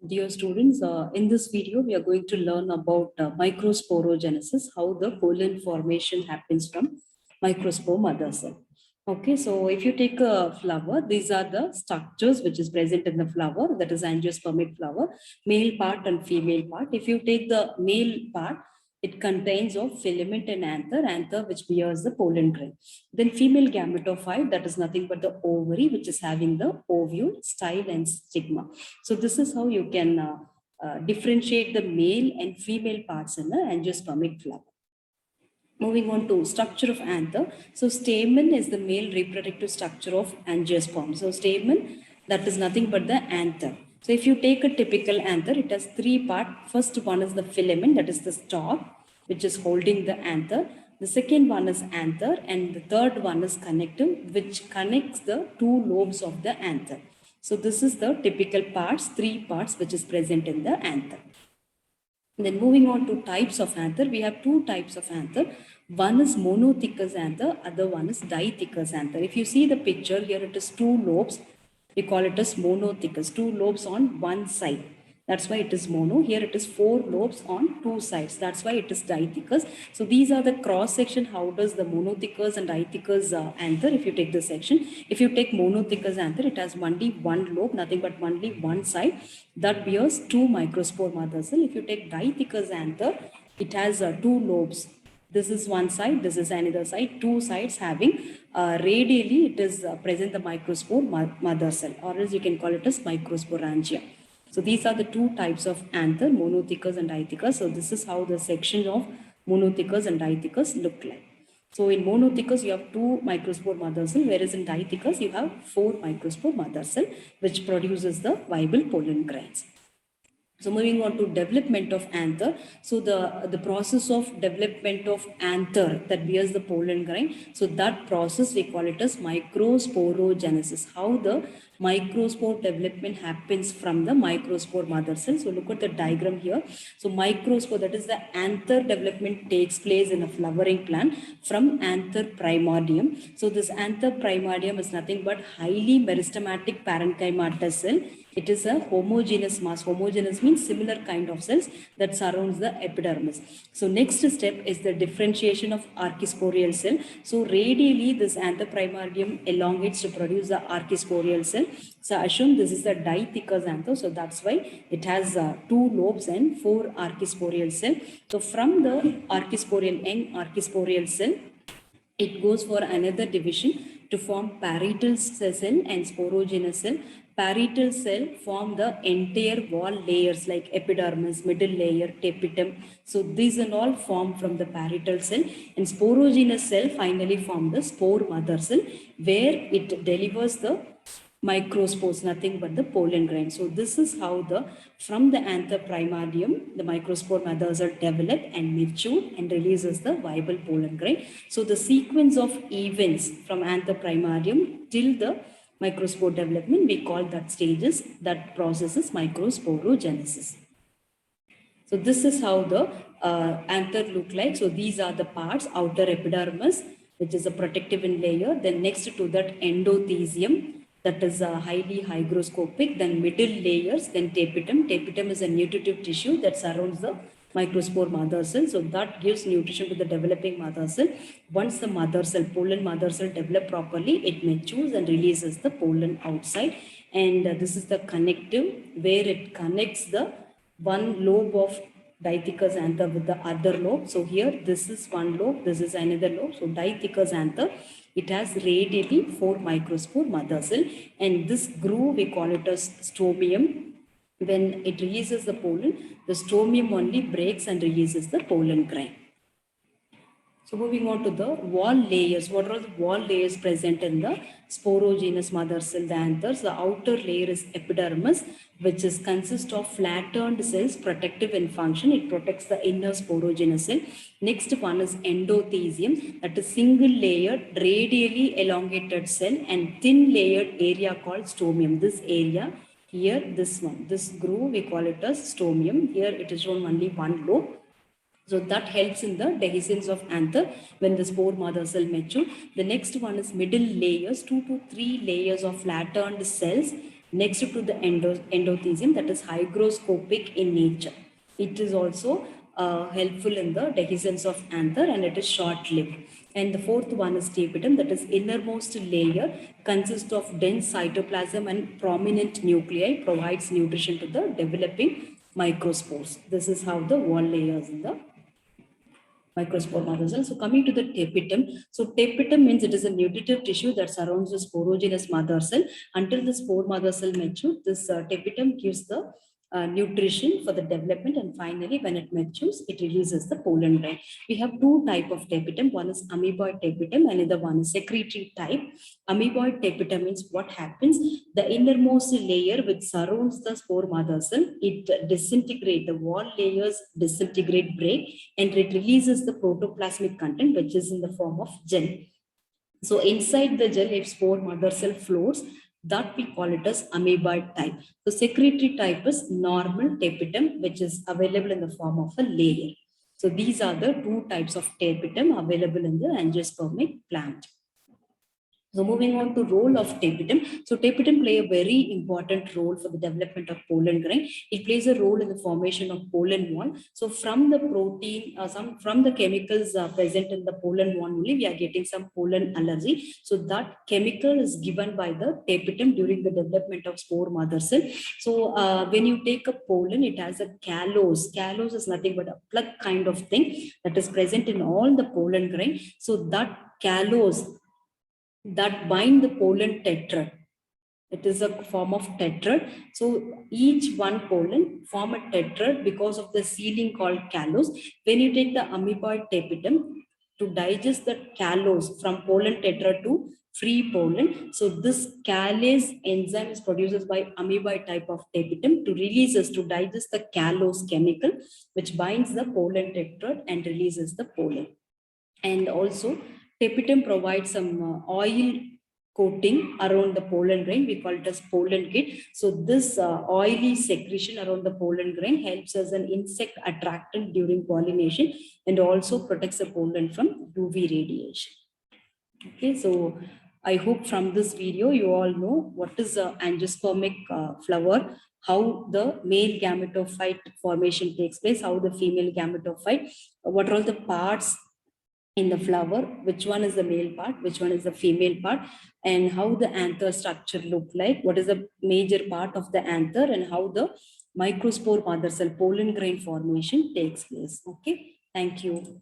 Dear students, in this video, we are going to learn about microsporogenesis, how the pollen formation happens from microspore mother cell. Okay, so if you take a flower, these are the structures which is present in the flower, that is angiospermic flower, male part and female part. If you take the male part, it contains of filament and anther which bears the pollen grain. Then female gametophyte, that is nothing but the ovary, which is having the ovule, style and stigma. So this is how you can differentiate the male and female parts in the angiospermic flower. Moving on to structure of anther. So stamen is the male reproductive structure of angiosperm. So stamen, that is nothing but the anther. So if you take a typical anther, it has three parts. First one is the filament, that is the stalk, which is holding the anther. The second one is anther, and the third one is connective, which connects the two lobes of the anther. So this is the typical parts, three parts which is present in the anther. And then moving on to types of anther, we have two types of anther. One is monothecous anther, other one is dithecous anther. If you see the picture here, it is two lobes. We call it as monothecous, two lobes on one side. That's why it is mono. Here it is four lobes on two sides. That's why it is dithecous. So these are the cross section. How does the monothecous and dithecous anther, if you take this section, if you take monothecous anther, it has only one lobe, nothing but only one side. That bears two microspore mother cell. If you take dithecous anther, it has two lobes. This is one side, this is another side, two sides having radially it is present the microspore mother cell, or else you can call it as microsporangia. So these are the two types of anther, monothecous and dithecous. So this is how the section of monothecous and dithecous look like. So in monothecous, you have two microspore mother cell, whereas in dithecous, you have four microspore mother cell, which produces the viable pollen grains. So moving on to development of anther. So the process of development of anther that bears the pollen grain. So that process we call it as microsporogenesis. How the microspore development happens from the microspore mother cell. So look at the diagram here. So microspore, that is the anther development takes place in a flowering plant from anther primordium. So this anther primordium is nothing but highly meristematic parenchymatous cell. It is a homogeneous mass. Homogeneous means similar kind of cells that surrounds the epidermis. So next step is the differentiation of archisporial cell. So radially this anther primordium elongates to produce the archisporial cell. So assume this is the dithecous anther. So that's why it has two lobes and four archisporial cell. So from the archisporial, young archisporial cell, it goes for another division to form parietal cell and sporogenous cell. Parietal cell form the entire wall layers like epidermis, middle layer, tapetum. So these are all formed from the parietal cell, and sporogenous cell finally form the spore mother cell, where it delivers the microspores, nothing but the pollen grain. So this is how from the anther primordium, the microspore mothers are developed and matured and releases the viable pollen grain. So the sequence of events from anther primordium till the microspore development, we call that stages, that process is microsporogenesis. So this is how the anther look like. So these are the parts: outer epidermis, which is a protective layer. Then next to that endothecium, that is highly hygroscopic. Then middle layers, then tapetum. Tapetum is a nutritive tissue that surrounds the microspore mother cell. So that gives nutrition to the developing mother cell. Once the mother cell, pollen mother cell develop properly, it matures and releases the pollen outside. And this is the connective, where it connects the one lobe of dithecous anther with the other lobe. So here this is one lobe, this is another lobe. So dithecous anther, it has radially four microspore mother cell, and this groove we call it as stomium. When it releases the pollen, the stomium only breaks and releases the pollen grain. So moving on to the wall layers. What are the wall layers present in the sporogenous mother cell, the anthers? The outer layer is epidermis, which is consist of flattened cells, protective in function. It protects the inner sporogenous cell. Next one is endothecium, that is single layered, radially elongated cell, and thin layered area called stomium. This area here, this one, this groove, we call it as stomium. Here it is shown only one lobe. So that helps in the dehiscence of anther when the spore mother cell mature. The next one is middle layers, 2 to 3 layers of flattened cells next to the endothecium, that is hygroscopic in nature. It is also helpful in the dehiscence of anther, and it is short-lived. And the fourth one is tapetum, that is innermost layer, consists of dense cytoplasm and prominent nuclei, provides nutrition to the developing microspores. This is how the wall layers in the microspore mother cell. So coming to the tapetum. So tapetum means it is a nutritive tissue that surrounds the sporogenous mother cell. Until the spore mother cell matures, this tapetum gives the nutrition for the development, and finally when it matures, it releases the pollen grain. We have two type of tapetum. One is amoeboid tapetum, and another one is secretory type. Amoeboid tapetum means what happens, the innermost layer which surrounds the spore mother cell, it disintegrate, the wall layers disintegrate, break, and it releases the protoplasmic content, which is in the form of gel. So inside the gel, if spore mother cell floats, that we call it as amoeboid type. The secretory type is normal tapetum, which is available in the form of a layer. So these are the two types of tapetum available in the angiospermic plant. So moving on to role of tapetum. So tapetum play a very important role for the development of pollen grain. It plays a role in the formation of pollen wall. So from the protein, from the chemicals present in the pollen wall only, we are getting some pollen allergy. So that chemical is given by the tapetum during the development of spore mother cell. So when you take a pollen, it has a callose. Callose is nothing but a plug kind of thing that is present in all the pollen grain. So that callose that bind the pollen tetrad. It is a form of tetrad. So each one pollen form a tetrad because of the sealing called callose. When you take the amoeboid tapetum to digest the callose from pollen tetrad to free pollen. So this callase enzyme is produced by amoeboid type of tapetum to release us to digest the callose chemical, which binds the pollen tetrad and releases the pollen. And also tapetum provides some oil coating around the pollen grain. We call it as pollen kit. So this oily secretion around the pollen grain helps as an insect attractant during pollination and also protects the pollen from UV radiation. Okay, so I hope from this video you all know what is the angiospermic flower, how the male gametophyte formation takes place, how the female gametophyte, what are all the parts in the flower, which one is the male part, which one is the female part, and how the anther structure look like, what is the major part of the anther, and how the microspore mother cell pollen grain formation takes place. Okay, thank you.